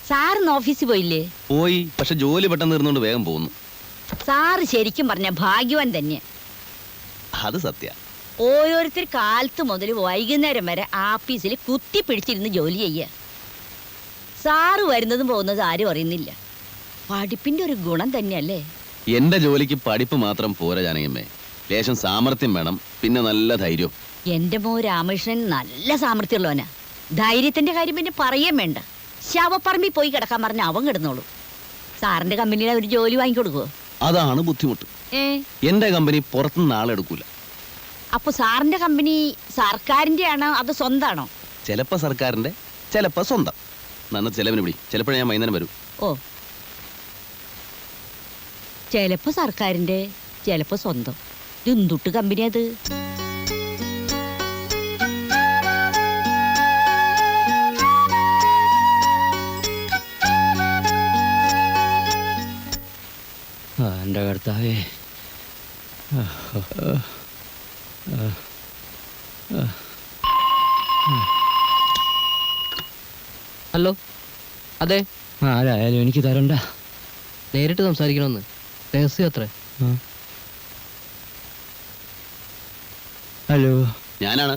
സാറിന്ന് ഓഫീസിൽ പോയില്ലേ? പോയി, പക്ഷെ ജോലി പെട്ടെന്ന് തീർന്നുകൊണ്ട് വേഗം പോകുന്നു. സാറ് ശരിക്കും പറഞ്ഞ ഭാഗ്യവാൻ തന്നെ. അത് സത്യ. ഓരോരുത്തർ കാലത്ത് മുതൽ വൈകുന്നേരം വരെ ആഫീസിൽ കുത്തി പിടിച്ചിരുന്ന് ജോലി ചെയ്യുക. സാറ് വരുന്നതും പോകുന്നതും ആരും അറിയുന്നില്ല. പഠിപ്പിന്റെ ഒരു ഗുണം തന്നെയല്ലേ? എന്റെ ജോലിക്ക് പഠിപ്പ് മാത്രം പോരാ ജാനകിയമ്മേ, ലേശം സാമർത്ഥ്യം വേണം, പിന്നെ നല്ല ധൈര്യം. എന്റെ മോ രാമകൃഷ്ണൻ നല്ല സാമർത്ഥ്യമുള്ളവനാ. ധൈര്യത്തിന്റെ കാര്യം പിന്നെ പറയാൻ വേണ്ട. ശവപ്പറമ്പിൽ പോയി കിടക്കാൻ പറഞ്ഞ അവൻ കിടന്നോളൂ. സാറിന്റെ കമ്പനിയിൽ ഒരു ജോലി വാങ്ങിക്കൊടുക്കുവോ? അതാണ് ബുദ്ധിമുട്ട്. എന്റെ കമ്പനി പുറത്തുനിന്ന് ആളെടുക്കൂല. അപ്പൊ സാറിന്റെ കമ്പനി സർക്കാരിന്റെ ആണോ അതോ സ്വന്താണോ? ചിലപ്പോ സർക്കാരിന്റെ, ചിലപ്പോ സ്വന്തം. നന്ന ചെലവിന് പിടി. ചിലപ്പോ ഞാൻ വൈകുന്നേരം വരും. ഓ, ചിലപ്പോ സർക്കാരിന്റെ, ചിലപ്പോ സ്വന്തം. എന്തുട്ട് കമ്പനി അത്? എന്റെ കർത്താവേ. ഹലോ, അതെ. ആരായാലും എനിക്ക് തരണ്ട. നേരിട്ട് സംസാരിക്കണമെന്ന്. രഹസ്യം അത്ര. ഹലോ, ഞാനാണ്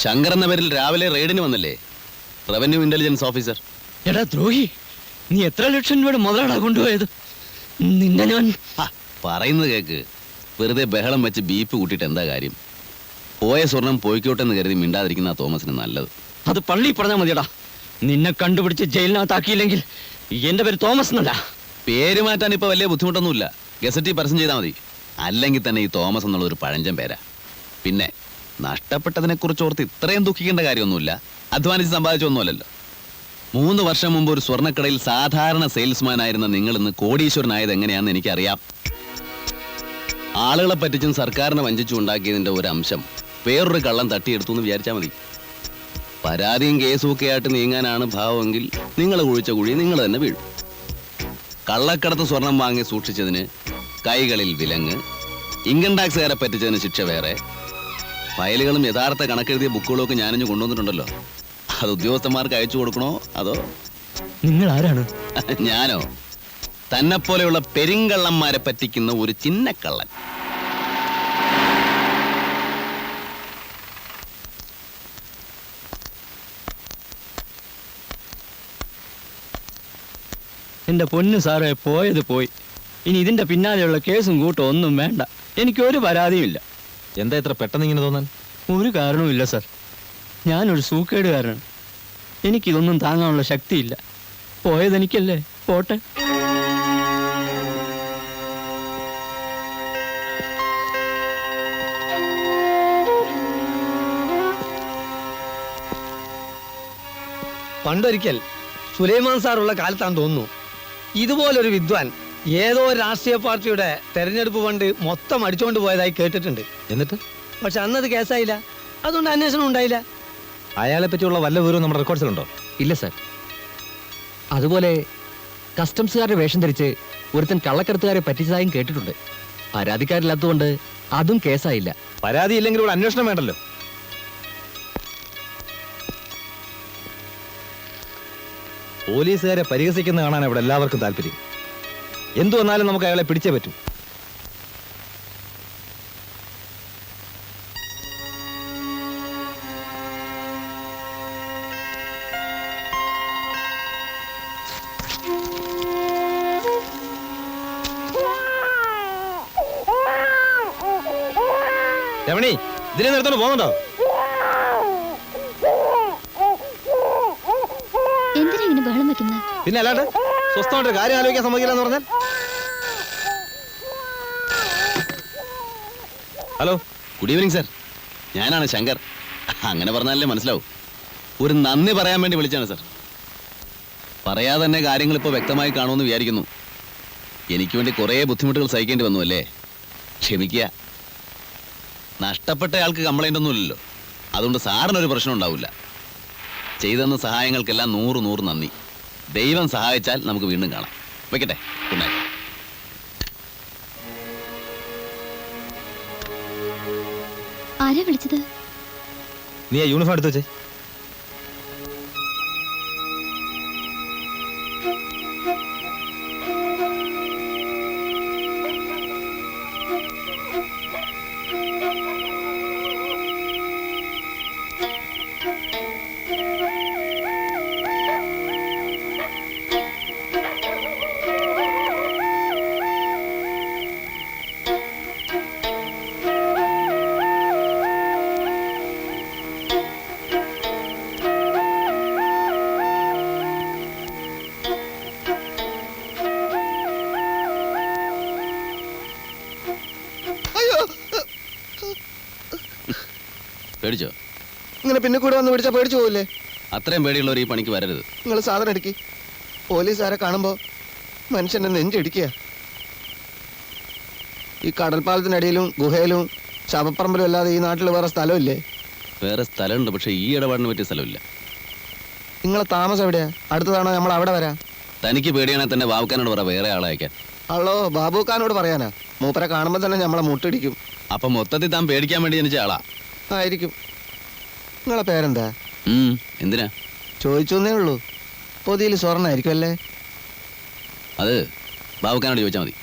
ശങ്കർ എന്ന പേരിൽ രാവിലെ റെയ്ഡിന് വന്നില്ലേ, റവന്യൂ ഇന്റലിജൻസ് ഓഫീസർ. എടാ ദ്രോഹി, നീ എത്ര ലക്ഷം രൂപയുടെ മുതലാടാ കൊണ്ടുപോയത്? നിന്നെ ഞാൻ പറയുന്നത് കേക്ക്. വെറുതെ ബഹളം വെച്ച് ബീപ്പ് കൂട്ടിയിട്ട് എന്താ കാര്യം? പോയ സ്വർണം പോയിക്കോട്ടെന്ന് കരുതി മിണ്ടാതിരിക്കുന്ന തോമസിന് നല്ലത്. അത് പള്ളി പറഞ്ഞാൽ മതിയടാ. നിന്നെ കണ്ടുപിടിച്ച് ജയിലിനകത്താക്കിയില്ലെങ്കിൽ എന്റെ പേര് തോമസ് എന്നല്ല. പേര് മാറ്റാൻ ഇപ്പൊ വലിയ ബുദ്ധിമുട്ടൊന്നുമില്ല. ഗസറ്റി പരസ്യം ചെയ്താൽ മതി. അല്ലെങ്കിൽ തന്നെ ഈ തോമസ് എന്നുള്ള ഒരു പഴഞ്ചൻ പേരാ. പിന്നെ നഷ്ടപ്പെട്ടതിനെ കുറിച്ച് ഓർത്ത് ഇത്രയും ദുഃഖിക്കേണ്ട കാര്യമൊന്നുമില്ല. അധ്വാനിച്ച് സമ്പാദിച്ചൊന്നുമല്ലല്ലോ. 3 വർഷം മുമ്പ് ഒരു സ്വർണ്ണക്കടയിൽ സാധാരണ സെയിൽസ്മാൻ ആയിരുന്ന നിങ്ങൾ ഇന്ന് കോടീശ്വരനായത് എങ്ങനെയാണെന്ന് എനിക്കറിയാം. ആളുകളെ പറ്റിച്ചും സർക്കാരിനെ വഞ്ചിച്ചും ഉണ്ടാക്കിയതിന്റെ ഒരു അംശം വേറൊരു കള്ളം തട്ടിയെടുത്തു എന്ന് വിചാരിച്ചാൽ മതി. പരാതിയും കേസും ഒക്കെ ആയിട്ട് നീങ്ങാനാണ് ഭാവമെങ്കിൽ നിങ്ങൾ കുഴിച്ച കുഴി നിങ്ങൾ തന്നെ വീഴും. കള്ളക്കടത്ത് സ്വർണം വാങ്ങി സൂക്ഷിച്ചതിന് കൈകളിൽ വിലങ്ങ്, ഇൻകം ടാക്സുകാരെ പറ്റിച്ചതിന് ശിക്ഷ വേറെ. ഫയലുകളും യഥാർത്ഥ കണക്കെഴുതിയ ബുക്കുകളും ഒക്കെ ഞാനിഞ്ഞ് കൊണ്ടുവന്നിട്ടുണ്ടല്ലോ. അത് ഉദ്യോഗസ്ഥന്മാർക്ക് അയച്ചു കൊടുക്കണോ അതോ? നിങ്ങൾ ആരാണ്? ഞാനോ? തന്നെ പോലെയുള്ള പെരിങ്കള്ളന്മാരെ പറ്റിക്കുന്ന ഒരു ചിന്നക്കള്ളൻ. എന്റെ പൊന്നു സാറേ, പോയത് പോയി. ഇനി ഇതിന്റെ പിന്നാലെയുള്ള കേസും കൂട്ടും ഒന്നും വേണ്ട. എനിക്കൊരു പരാതിയുമില്ല. എന്താ ഇത്ര പെട്ടെന്ന് ഇങ്ങനെ തോന്നാൻ? ഒരു കാരണവുമില്ല സാർ. ഞാനൊരു സൂക്കേടുകാരനാണ്. എനിക്കിതൊന്നും താങ്ങാനുള്ള ശക്തിയില്ല. പോയതെനിക്കല്ലേ, പോട്ടെ. പണ്ടൊരിക്കൽ സുലൈമാൻ സാറുള്ള കാലത്താണെന്ന് തോന്നുന്നു, ഇതുപോലൊരു വിദ്വാൻ ഏതോ രാഷ്ട്രീയ പാർട്ടിയുടെ തെരഞ്ഞെടുപ്പ് ഫണ്ട് മൊത്തം അടിച്ചുകൊണ്ട് പോയതായി കേട്ടിട്ടുണ്ട്. എന്നിട്ട്? പക്ഷെ അന്നത് കേസായില്ല. അതുകൊണ്ട് അന്വേഷണം ഉണ്ടായില്ല. അയാളെ പറ്റിയുള്ള വല്ല വിവരവും നമ്മുടെ റെക്കോർഡ്സിലുണ്ടോ? ഇല്ല സാർ. അതുപോലെ കസ്റ്റംസുകാരുടെ വേഷം ധരിച്ച് ഒരുത്തൻ കള്ളക്കടത്തുകാരെ പറ്റിച്ചതായും കേട്ടിട്ടുണ്ട്. പരാതിക്കാരില്ലാത്തതുകൊണ്ട് അതും കേസായില്ല. പരാതി ഇല്ലെങ്കിൽ ഇവിടെ അന്വേഷണം വേണ്ടല്ലോ. പോലീസുകാരെ പരിഹസിക്കുന്ന കാണാൻ ഇവിടെ എല്ലാവർക്കും താല്പര്യം. എന്തു വന്നാലും നമുക്ക് അയാളെ പിടിച്ചേ പറ്റൂ. രമണി, ഇതിനെ നിർത്തോണ്ട് പോകുന്നുണ്ടോ? എന്തിനാ ഇങ്ങനെ ബഹളം വെക്കുന്നത്? പിന്നെ അല്ലാണ്ട് സ്വസ്ഥമായിട്ട് കാര്യം ആലോചിക്കാൻ സമ്മതിക്കില്ല എന്ന് പറഞ്ഞാൽ? Hello, good evening sir. ഞാനാണ് ശങ്കർ. അങ്ങനെ പറഞ്ഞാലേ മനസ്സിലാവും. ഒരു നന്ദി പറയാൻ വേണ്ടി വിളിച്ചാണ് സർ. പറയാതെ തന്നെ കാര്യങ്ങൾ ഇപ്പോൾ വ്യക്തമായി കാണുമെന്ന് വിചാരിക്കുന്നു. എനിക്ക് വേണ്ടി കുറേ ബുദ്ധിമുട്ടുകൾ സഹിക്കേണ്ടി വന്നു അല്ലേ? ക്ഷമിക്കുക. നഷ്ടപ്പെട്ടയാൾക്ക് കംപ്ലൈൻ്റ് ഒന്നുമില്ലല്ലോ. അതുകൊണ്ട് സാറിനൊരു പ്രശ്നം ഉണ്ടാവില്ല. ചെയ്തെന്ന സഹായങ്ങൾക്കെല്ലാം 100 നന്ദി. ദൈവം സഹായിച്ചാൽ നമുക്ക് വീണ്ടും കാണാം. വെക്കട്ടെ. Good night. ആരാ വിളിച്ചത്? നീ ആ യൂണിഫോം എടുത്ത് വെച്ചേ. പേടിച്ചോ? ഇങ്ങനെ പിന്നെ കൂടെ വന്ന് പിടിച്ചാൽ പേടിച്ചു പോകില്ലേ? അത്രയും പേടിയുള്ളവർ ഈ പണിക്ക് വരരുത്. നിങ്ങൾ സാധനം എടുക്കി. പോലീസുകാരെ കാണുമ്പോൾ മനുഷ്യന്റെ നെഞ്ചിടിക്കുക. ഈ കടൽപ്പാലത്തിനടിയിലും ഗുഹയിലും ശവപ്പറമ്പിലും അല്ലാതെ ഈ നാട്ടിൽ വേറെ സ്ഥലമില്ലേ? വേറെ സ്ഥലമുണ്ട്, പക്ഷെ ഈ ഇടപാടിന് പറ്റിയ സ്ഥലമില്ല. നിങ്ങളെ താമസം എവിടെയാ? അടുത്തതാണോ നമ്മൾ അവിടെ വരാം? തനിക്ക് പേടിയാണെങ്കിൽ തന്നെ ബാബുക്കാനോട് പറ വേറെ ആളെ അയക്കാൻ. അല്ലോ, ബാബുക്കാനോട് പറയാനാ? മൂപ്പരെ കാണുമ്പോൾ തന്നെ നമ്മളെ മുട്ടിടിക്കും. അപ്പൊ മൊത്തത്തിൽ താൻ പേടിക്കാൻ വേണ്ടി ജനിച്ച ആളാ ആയിരിക്കും. നിങ്ങളെ പേരെന്താ? എന്തിനാ ചോദിച്ചേ ഉള്ളൂ. പൊതിയിൽ സ്വർണ്ണായിരിക്കും അല്ലേ? അത് ബാബുക്കാനോട് ചോദിച്ചാൽ മതി.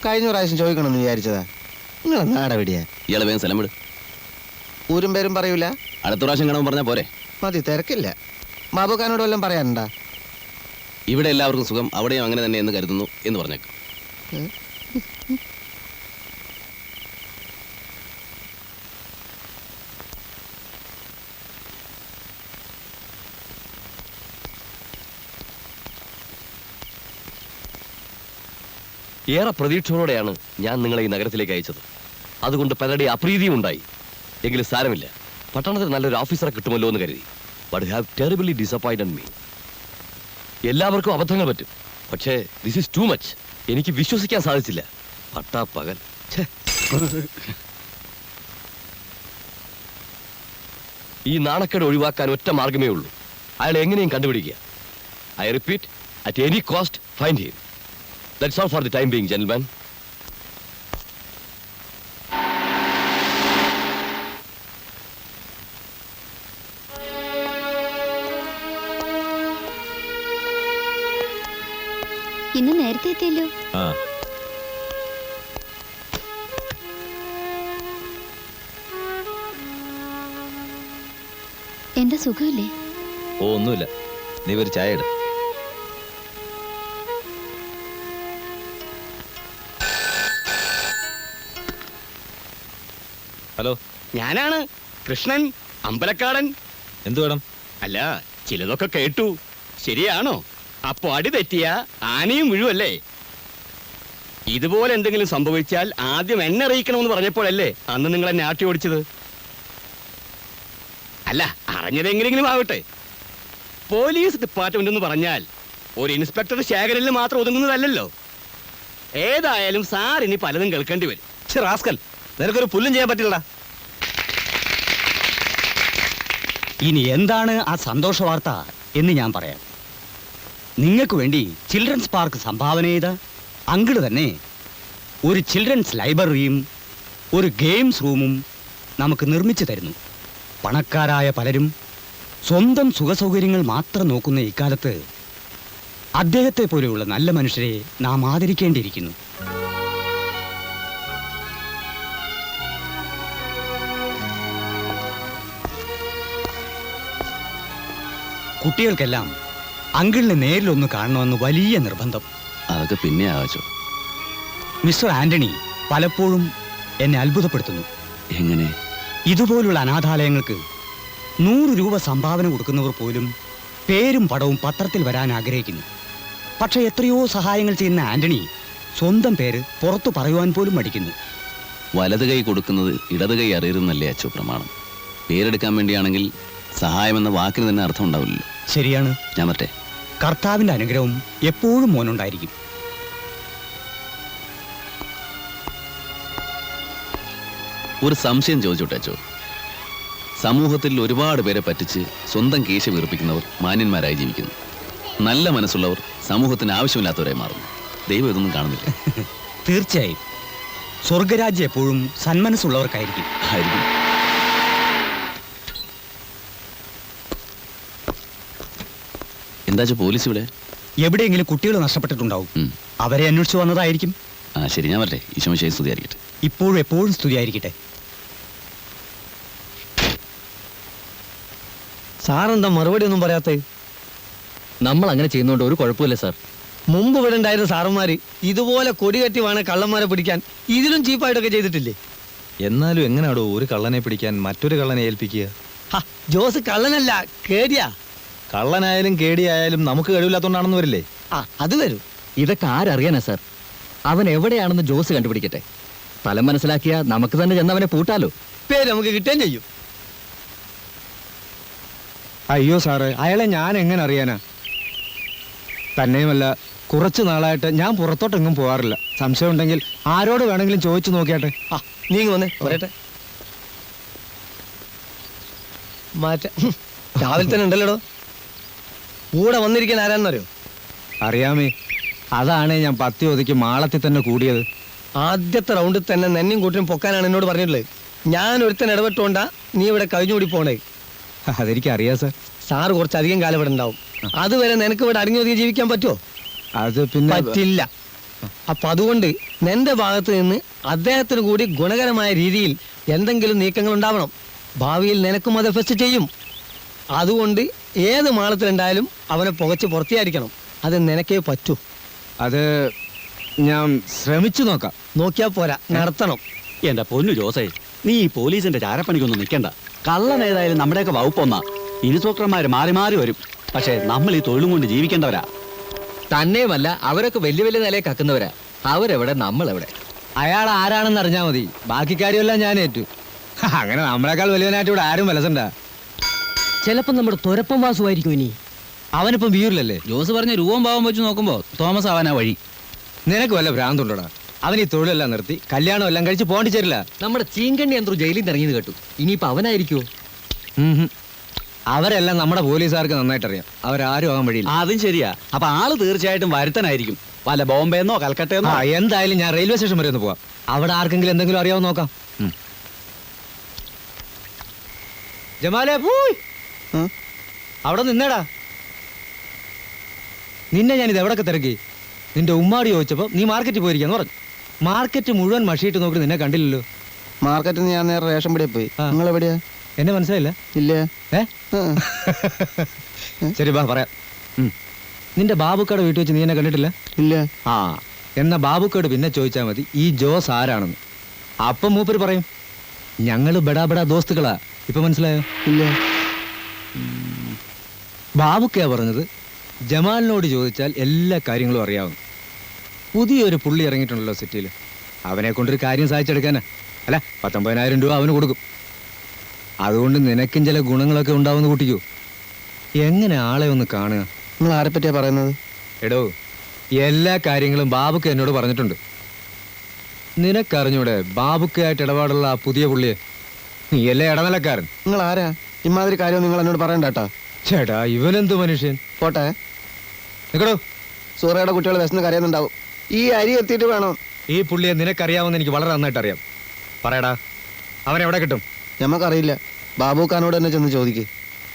കഴിഞ്ഞ പ്രാവശ്യം ചോദിക്കണമെന്ന് വിചാരിച്ചതാ. നിങ്ങളെ നാടെവിടെയാ? ഇയാളെ വേഗം സ്ഥലം വിട്. ഊരും പേരും പറയൂല? അടുത്ത പ്രാവശ്യം കാണുമ്പോൾ പറഞ്ഞാൽ പോരെ? മതി, തിരക്കില്ല. ബാബുക്കാനോട് വല്ലതും പറയാനുണ്ടാ? ഇവിടെ എല്ലാവർക്കും സുഖം, അവിടെയും അങ്ങനെ തന്നെ എന്ന് കരുതുന്നു എന്ന് പറഞ്ഞേക്കും. ഏറെ പ്രതീക്ഷയോടെയാണ് ഞാൻ നിങ്ങളെ ഈ നഗരത്തിലേക്ക് അയച്ചത്. അതുകൊണ്ട് പലരുടെ അപ്രീതിയും ഉണ്ടായി. എങ്കിലും സാരമില്ല, പട്ടണത്തിൽ നല്ലൊരു ഓഫീസറെ കിട്ടുമല്ലോ എന്ന് കരുതി. But have terribly disappointed me. എല്ലാവർക്കും അബദ്ധങ്ങൾ പറ്റും, പക്ഷേ ദിസ് ഈസ് ടു മച്ച്. എനിക്ക് വിശ്വസിക്കാൻ സാധിച്ചില്ല. പട്ടാപ്പകൽ ഈ നാണക്കേട് ഒഴിവാക്കാൻ ഒറ്റ മാർഗമേ ഉള്ളൂ. അയാളെ എങ്ങനെയും കണ്ടുപിടിക്കുക. I repeat, at any cost find him. That's all for the time being, gentlemen. ഇന്ന് നേരത്തെ എത്തിയല്ലോ. എന്താ സുഖമില്ലേ? ഓ, ഒന്നുമില്ല. നീ ഒരു ചായ ഇട്. ഹലോ, ഞാനാണ് കൃഷ്ണൻ, അമ്പലക്കാടൻ. എന്തു വേണം? അല്ല, ചിലതൊക്കെ കേട്ടു. ശരിയാണോ? അപ്പൊ അടി തെറ്റിയ ആനയും വീഴുമല്ലേ? ഇതുപോലെ എന്തെങ്കിലും സംഭവിച്ചാൽ ആദ്യം എന്നെ അറിയിക്കണമെന്ന് പറഞ്ഞപ്പോഴല്ലേ അന്ന് നിങ്ങൾ എന്നെ ആട്ടി ഓടിച്ചത്? അല്ല, അറിഞ്ഞതെങ്ങനെങ്കിലും ആവട്ടെ. പോലീസ് ഡിപ്പാർട്ട്മെന്റ് എന്ന് പറഞ്ഞാൽ ഒരു ഇൻസ്പെക്ടർ ശേഖരനിൽ മാത്രം ഒതുങ്ങുന്നതല്ലല്ലോ. ഏതായാലും സാർ ഇനി പലതും കേൾക്കേണ്ടി വരും. റാസ്കൽ, നിനക്കൊരു പുല്ലും ചെയ്യാൻ പറ്റില്ലടാ. ഇനി എന്താണ് ആ സന്തോഷ വാർത്ത എന്ന് ഞാൻ പറയാം. നിങ്ങൾക്ക് വേണ്ടി ചിൽഡ്രൻസ് പാർക്ക് സംഭാവന ചെയ്ത അങ്കിള് തന്നെ ഒരു ചിൽഡ്രൻസ് ലൈബ്രറിയും ഒരു ഗെയിംസ് റൂമും നമുക്ക് നിർമ്മിച്ചു തരുന്നു. പണക്കാരായ പലരും സ്വന്തം സുഖസൗകര്യങ്ങൾ മാത്രം നോക്കുന്ന ഇക്കാലത്ത് അദ്ദേഹത്തെ പോലെയുള്ള നല്ല മനുഷ്യരെ നാം ആദരിക്കേണ്ടിയിരിക്കുന്നു. കുട്ടികൾക്കെല്ലാം അങ്കിളിനെ നേരിലൊന്ന് കാണണമെന്ന് വലിയ നിർബന്ധം. അതൊക്കെ പിന്നെ ആവശ്യം. മിസ്റ്റർ ആന്റണി പലപ്പോഴും എന്നെ അത്ഭുതപ്പെടുത്തുന്നു. എങ്ങനെ? ഇതുപോലുള്ള അനാഥാലയങ്ങൾക്ക് 100 രൂപ സംഭാവന കൊടുക്കുന്നവർ പോലും പേരും പടവും പത്രത്തിൽ വരാൻ ആഗ്രഹിക്കുന്നു. പക്ഷെ എത്രയോ സഹായങ്ങൾ ചെയ്യുന്ന ആന്റണി സ്വന്തം പേര് പുറത്തു പറയുവാൻ പോലും മടിക്കുന്നു. വലത് കൈ കൊടുക്കുന്നത് ഇടത് കൈ അറിയരുന്നല്ലേ അച്ചു പ്രമാണം. പേരെടുക്കാൻ വേണ്ടിയാണെങ്കിൽ സഹായം എന്ന വാക്കിന് തന്നെ അർത്ഥം ഉണ്ടാവില്ലല്ലോ. ശരിയാണ്. ഞാൻ മറ്റേ കർത്താവിന്റെ അനുഗ്രഹം എപ്പോഴും മോനുണ്ടായിരിക്കും. ഒരു സംശയം ചോദിച്ചോട്ടെ അച്ചോ. സമൂഹത്തിൽ ഒരുപാട് പേരെ പറ്റിച്ച് സ്വന്തം കേശ വീർപ്പിക്കുന്നവർ മാന്യന്മാരായി ജീവിക്കുന്നു. നല്ല മനസ്സുള്ളവർ സമൂഹത്തിന് ആവശ്യമില്ലാത്തവരായി മാറുന്നു. ദൈവം ഇതൊന്നും കാണുന്നില്ല. തീർച്ചയായും സ്വർഗരാജ്യം എപ്പോഴും സന്മനസ്സുള്ളവർക്കായിരിക്കും. ആയിരിക്കും. എന്താ പോലീസ് ഇവിടെ? എവിടെയെങ്കിലും കുട്ടികൾ നഷ്ടപ്പെട്ടിട്ടുണ്ടാവും. ഉം. അവരെ അന്വേഷിച്ചു വന്നതായിരിക്കും. ആ ശരി, ഞാൻ വരട്ടെ. ഈശോമിശിഹായെ സ്തുതിയായിരിക്കട്ടെ. ഇപ്പോഴും എപ്പോഴും സ്തുതിയായിരിക്കട്ടെ. സാറെന്താ മറുപടി ഒന്നും പറയാത്തേ? നമ്മൾ അങ്ങനെ ചെയ്യുന്നതുകൊണ്ട് ഒരു കുഴപ്പമില്ല സാർ. മുമ്പ് ഇവിടെ ഉണ്ടായിരുന്ന സാറന്മാര് ഇതുപോലെ കൊടികെട്ടി വേണം കള്ളന്മാരെ പിടിക്കാൻ ഇതിലും ചീപ്പായിട്ടൊക്കെ ചെയ്തിട്ടില്ലേ? എന്നാലും എങ്ങനെയാടോ ഒരു കള്ളനെ പിടിക്കാൻ മറ്റൊരു കള്ളനെ ഏൽപ്പിക്കുക? ഹ, ജോസ് കള്ളനല്ല, കേടിയാ. കള്ളനായാലും കേടിയായാലും നമുക്ക് കഴിവില്ലാത്തോണ്ടാണെന്ന് വരില്ലേ? അത് വരും. ഇതൊക്കെ ആരറിയാനാ സാർ? അവൻ എവിടെയാണെന്ന് ജോസ് കണ്ടുപിടിക്കട്ടെ. സ്ഥലം മനസ്സിലാക്കിയാ നമുക്ക് തന്നെ ചെന്നവനെ പൂട്ടാലോ. പേര് നമുക്ക് കിട്ടുകയും ചെയ്യും. അയ്യോ സാറേ, അയാളെ ഞാൻ എങ്ങനെ അറിയാനാ? തന്നെയുമല്ല, കുറച്ചു നാളായിട്ട് ഞാൻ പുറത്തോട്ടെങ്ങും പോകാറില്ല. സംശയം ഉണ്ടെങ്കിൽ ആരോട് വേണമെങ്കിലും ചോദിച്ചു നോക്കിയാട്ടെ. നീങ്ങി വന്നേ പറയട്ടെ. രാവിലെ തന്നെ ഉണ്ടല്ലോടോ. കൂടെ വന്നിരിക്കാൻ ആരാന്നറിയോ? അറിയാമേ, അതാണ് ഞാൻ പത്തി ഒതുക്കി മാളത്തിൽ തന്നെ കൂടിയത്. ആദ്യത്തെ റൗണ്ടിൽ തന്നെ നെന്നെയും കൂട്ടിനും പൊക്കാനാണ് എന്നോട് പറഞ്ഞിട്ടുള്ളത്. ഞാൻ ഒരുത്തൻ ഇടപെട്ടോണ്ടാ നീ ഇവിടെ കഴിഞ്ഞുകൂടി പോണേ. അതെനിക്ക് അറിയാം സാർ. സാറ് കുറച്ചധികം കാലം ഇവിടെ ഉണ്ടാവും. അതുവരെ നിനക്ക് ഇവിടെ അടങ്ങി ഒതുങ്ങി ജീവിക്കാൻ പറ്റുമോ? അത് പിന്നെ പറ്റില്ല. അപ്പൊ അതുകൊണ്ട് നിന്റെ ഭാഗത്ത് നിന്ന് അദ്ദേഹത്തിന് കൂടി ഗുണകരമായ രീതിയിൽ എന്തെങ്കിലും നീക്കങ്ങൾ ഉണ്ടാവണം. ഭാവിയിൽ നിനക്കും അത് എഫക്ട് ചെയ്യും. അതുകൊണ്ട് ഏത് മാളത്തിലുണ്ടായാലും അവനെ പുകച്ച് പുറത്തിയായിരിക്കണം. അത് നിനക്കേ പറ്റൂ. അത് ഞാൻ ശ്രമിച്ചു നോക്കാം. നോക്കിയാ പോരാ, നടത്തണം. എന്റെ പൊന്നു ജോസേ, നീ ഈ പോലീസിന്റെ ചാരപ്പണിക്കൊന്നും നിൽക്കണ്ട. കള്ളൻ ഏതായാലും നമ്മുടെയൊക്കെ വകുപ്പൊന്നാ. ഇൻസ്പെക്ടർമാര് മാറി മാറി വരും. പക്ഷെ നമ്മൾ ഈ തൊഴിലും കൊണ്ട് ജീവിക്കേണ്ടവരാ. തന്നെയുമല്ല, അവരൊക്കെ വലിയ വലിയ നിലയെ കക്കുന്നവരാ. അവരെവിടെ, നമ്മളെവിടെ? അയാൾ ആരാണെന്ന് അറിഞ്ഞാൽ മതി. ബാക്കി കാര്യമെല്ലാം ഞാൻ ഏറ്റു. അങ്ങനെ നമ്മളെക്കാൾ വലിയവനായിട്ട് ഇവിടെ ആരും വിലസണ്ട. ചിലപ്പോ നമ്മുടെ തുരപ്പം വാസുമായിരിക്കും ഇനി. അവനിപ്പം വീരിലല്ലേ? ജോസ് പറഞ്ഞ രൂപം ഭാവം വെച്ച് നോക്കുമ്പോ തോമസ് ആവാനാ വഴി. നിനക്ക് വല്ല ഭ്രാന്തുണ്ടോടാ? അവൻ ഈ തൊഴിലെല്ലാം നിർത്തി കല്യാണം എല്ലാം കഴിച്ച് പോണ്ടിച്ചേരില്ല. നമ്മുടെ ചീങ്കണ്ണി അന്തോ ജയിലിൽ നിന്ന് ഇറങ്ങിയത് കേട്ടു. ഇനിയിപ്പോ അവനായിരിക്കുമോ? അവരെല്ലാം നമ്മുടെ പോലീസുകാർക്ക് നന്നായിട്ട് അറിയാം. അവരാരും ആകാൻ വഴിയില്ല. അതും ശരിയാ. അപ്പൊ ആള് തീർച്ചയായിട്ടും വരുത്തനായിരിക്കും. വല്ല ബോംബെന്നോ കൽക്കട്ടയെന്നോ. എന്തായാലും ഞാൻ റെയിൽവേ സ്റ്റേഷൻ വരെ ഒന്ന് പോവാം. അവിടെ ആർക്കെങ്കിലും എന്തെങ്കിലും അറിയാവോ നോക്കാം. ജമാലേ, പോയി അവിടെ നിന്നേടാ. നിന്നെ ഞാൻ ഇത് എവിടൊക്കെ തിരക്കി. നിന്റെ ഉമ്മാടി ചോദിച്ചപ്പോ നീ മാർക്കറ്റിൽ പോയിരിക്കാന്ന് പറഞ്ഞു. മാർക്കറ്റ് മുഴുവൻ മഷിയിട്ട് നോക്കി നിന്നെ കണ്ടില്ലല്ലോ. മാർക്കറ്റിൽ നിന്ന് ഞാൻ നേരെ റേഷൻ പിടിയിൽ പോയി. നിങ്ങൾ എവിടെയാ? എന്നെ മനസ്സിലായില്ല? ഇല്ല. ശരി, ബാ പറയാം. നിന്റെ ബാബുക്കയുടെ വീട്ടിൽ വെച്ച് നീ എന്നെ കണ്ടിട്ടില്ല? ഇല്ല. ആ, എന്നാ ബാബുക്കോട് പിന്നെ ചോദിച്ചാൽ മതി ഈ ജോസ് ആരാണെന്ന്. അപ്പം മൂപ്പര് പറയും ഞങ്ങള് ബടാ ബടാ ദോസ്തുക്കളാ. ഇപ്പൊ മനസ്സിലായോ? ഇല്ല. ബാബുക്കയാ പറഞ്ഞത് ജമാലിനോട് ചോദിച്ചാൽ എല്ലാ കാര്യങ്ങളും അറിയാവുന്നു. പുതിയൊരു പുള്ളി ഇറങ്ങിയിട്ടുണ്ടല്ലോ സിറ്റിയിൽ. അവനെ കൊണ്ടൊരു കാര്യം സാധിച്ചെടുക്കാനാ. അല്ല, 19,000 രൂപ അവന് കൊടുക്കും. അതുകൊണ്ട് നിനക്കും ചില ഗുണങ്ങളൊക്കെ ഉണ്ടാവുന്ന കൂട്ടിക്കോ. എങ്ങനെ ആളെ ഒന്ന് കാണുക. നിങ്ങൾ ആരെ പറ്റിയാ പറയുന്നത്? എടോ, എല്ലാ കാര്യങ്ങളും ബാബുക്ക എന്നോട് പറഞ്ഞിട്ടുണ്ട്. നിനക്കറിഞ്ഞൂടെ ബാബുക്കയായിട്ട് ഇടപാടുള്ള ആ പുതിയ പുള്ളിയെ? നീയല്ലേ ഇടനിലക്കാരൻ. നിങ്ങൾ ആരാ? ഇമാതിരി കാര്യം നിങ്ങൾ എന്നോട് പറയണ്ടാട്ടാ. ചേട്ടാ, ഇവനെന്ത് മനുഷ്യൻ. പോട്ടെ. നിക്കടോ. സൂറയുടെ കുട്ടികൾ വിശന്ന് കരയുന്നുണ്ടാവും. ഈ അരി എത്തിയിട്ട് വേണം. ഈ പുള്ളിയെ നിനക്കറിയാമെന്ന് എനിക്ക് വളരെ നന്നായിട്ട് അറിയാം. പറയടാ, അവനെവിടെ കിട്ടും? ഞമ്മക്കറിയില്ല. ബാബുക്കാനോട് തന്നെ ചെന്ന് ചോദിക്ക്.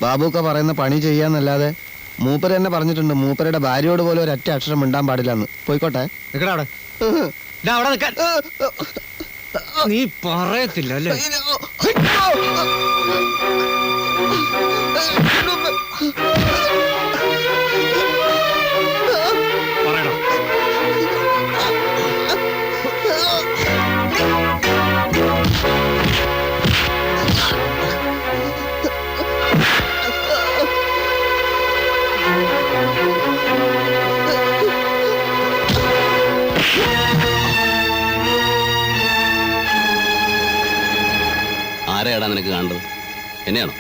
ബാബുക്ക പറയുന്ന പണി ചെയ്യാന്നല്ലാതെ മൂപ്പര് തന്നെ പറഞ്ഞിട്ടുണ്ട് മൂപ്പരുടെ ഭാര്യയോട് പോലും ഒരൊറ്റ അക്ഷരം മിണ്ടാൻ പാടില്ലെന്ന്. പോയിക്കോട്ടെ. നിക്കടാ അവിടെ. അവിടെ നിൽക്കാൻ നീ പറയത്തില്ല അല്ലേ? പറയടാ. ആരെയാടാ നിനക്ക് കാണേണ്ടത്? എന്നെയാണോ?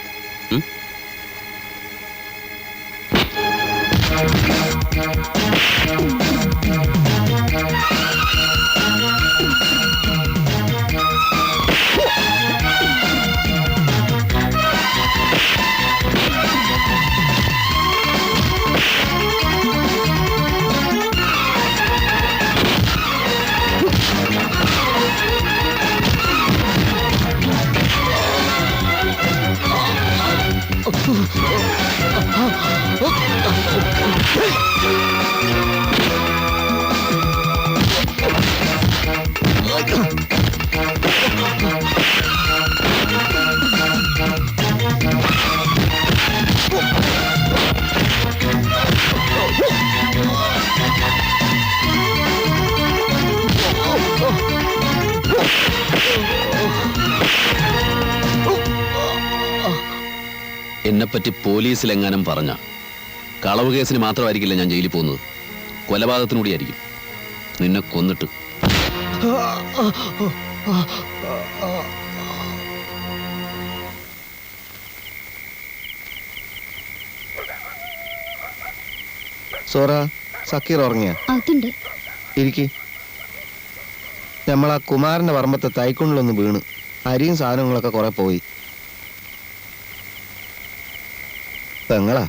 എന്നെപ്പറ്റി പോലീസിലെങ്ങാനും പറഞ്ഞ കളവ് കേസിന് മാത്രമായിരിക്കില്ല ഞാൻ ജയിലിൽ പോകുന്നത്, കൊലപാതകത്തിനൂടിയായിരിക്കും. നിന്നെ കൊന്നിട്ട്. സോറ, സക്കീർ ഉറങ്ങിയ? അതുണ്ട്. ഇരിക്കി. നമ്മളാ കുമാരന്റെ പറമ്പത്തെ തൈക്കുണ്ടിലൊന്ന് വീണ് അരിയും സാധനങ്ങളൊക്കെ കുറെ പോയി. പെങ്ങളാ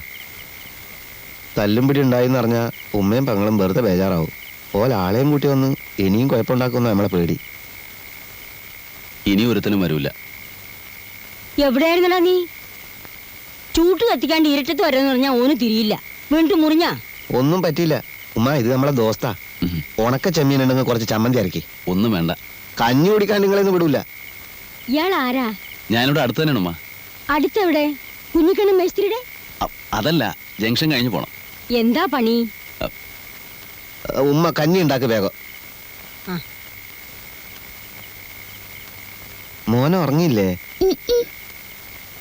തല്ലും പിടി ഉണ്ടായിന്ന് പറഞ്ഞാ ഉമ്മയും പെങ്ങളും വെറുതെ ബേജാറാവും. ഓല ആളെയും കൂട്ടി വന്ന് ഇനിയും കുഴപ്പമുണ്ടാക്കുന്ന നമ്മളെ പേടി. ഇനി ഒരുത്തനും വരൂല. എവിടെയായിരുന്നടാ നീ? ചൂട്ട് കത്തിക്കാണ്ട് ഇരട്ടത്ത് വരാന്ന് പറഞ്ഞാ ഓന് തിരിയില്ല. വീണ്ടും മുറിഞ്ഞാ ഒന്നും പറ്റിയില്ല ഉമ്മ, ഇത് നമ്മളെ ദോസ്താ. ഉണക്ക ചെമ്മീൻ ഉണ്ടെങ്കിൽ കുറച്ച് ചമ്മന്തി ഇറക്കി. ഒന്നും വേണ്ട. കഞ്ഞി കുടിക്കാൻ നിങ്ങളെയൊന്നും വിടൂല. ഇയാൾ ആരാ? ഞാനിവിടെ അടുത്ത് തന്നെയാണ് ഉമ്മ. അടുത്തെവിടെ? കുഞ്ഞിക്കണ്ണ മേസ്ത്രിയുടെ? അതല്ല, ജംഗ്ഷൻ കഴിഞ്ഞ് പോണം. എന്താ പണി? ഉമ്മ കഞ്ഞി ഉണ്ടാക്ക് വേഗം. ആ. മോനെ ഉറങ്ങിയില്ലേ?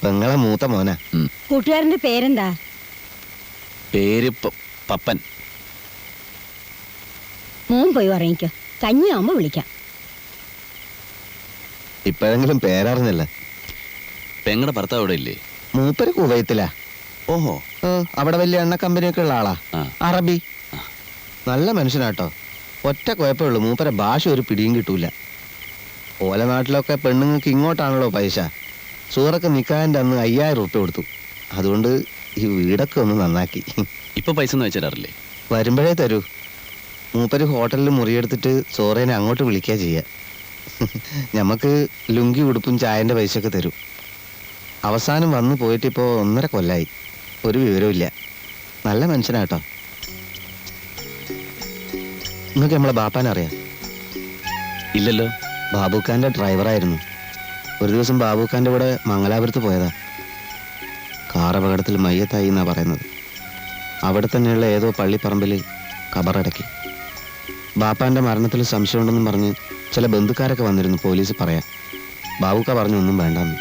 പെങ്ങളെ മൂത്ത മോനാ. കൂട്ടുകാരന്റെ പേരെന്താ? പേര് പപ്പൻ. മോൻ പോയി ഉറങ്ങിക്കോ, കഞ്ഞിയാവുമ്പോ വിളിക്കാം. ഇപ്പോഴെങ്കിലും പേരറിഞ്ഞല്ല. പെങ്ങളുടെ ഭർത്താവ് ഇവിടെ ഇല്ലേ? മൂപ്പര് കുവൈത്തിലാ. ഓഹോ. അവിടെ വലിയ എണ്ണ കമ്പനിയൊക്കെ ഉള്ള ആളാ. അറബി. നല്ല മനുഷ്യനാട്ടോ. ഒറ്റ കുഴപ്പമുള്ളൂ, മൂപ്പരെ ഭാഷ ഒരു പിടിയും കിട്ടൂല. ഓല നാട്ടിലൊക്കെ പെണ്ണുങ്ങൾക്ക് ഇങ്ങോട്ടാണല്ലോ പൈസ. സൂറക്ക് നിക്കാൻ്റെ അന്ന് 5000 റുപ്യ കൊടുത്തു. അതുകൊണ്ട് ഈ വീടൊക്കെ ഒന്ന് നന്നാക്കി. ഇപ്പൊ പൈസ ഒന്നും വെച്ചിടാറില്ലേ? വരുമ്പോഴേ തരൂ. മൂപ്പര് ഹോട്ടലിൽ മുറിയെടുത്തിട്ട് സോറേനെ അങ്ങോട്ട് വിളിക്കുക ചെയ്യുക. ഞമ്മക്ക് ലുങ്കി ഉടുപ്പും ചായൻ്റെ പൈസയൊക്കെ തരും. അവസാനം വന്നു പോയിട്ടിപ്പോൾ 1.5 കൊല്ലായി. ഒരു വിവരമില്ല. നല്ല മനുഷ്യനാട്ടോ. നിങ്ങൾക്ക് നമ്മളെ ബാപ്പാനറിയാം? ഇല്ലല്ലോ. ബാബുഖാന്റെ ഡ്രൈവറായിരുന്നു. ഒരു ദിവസം ബാബുഖാന്റെ കൂടെ മംഗലാപുരത്ത് പോയതാ. കാർ അപകടത്തിൽ മയ്യത്തായി എന്നാ പറയുന്നത്. അവിടെ തന്നെയുള്ള ഏതോ പള്ളിപ്പറമ്പിൽ കബറടക്കി. ബാപ്പാന്റെ മരണത്തിൽ സംശയമുണ്ടെന്നും പറഞ്ഞ് ചില ബന്ധുക്കാരൊക്കെ വന്നിരുന്നു പോലീസ് പറയാൻ. ബാബുക്ക പറഞ്ഞു ഒന്നും വേണ്ടെന്ന്.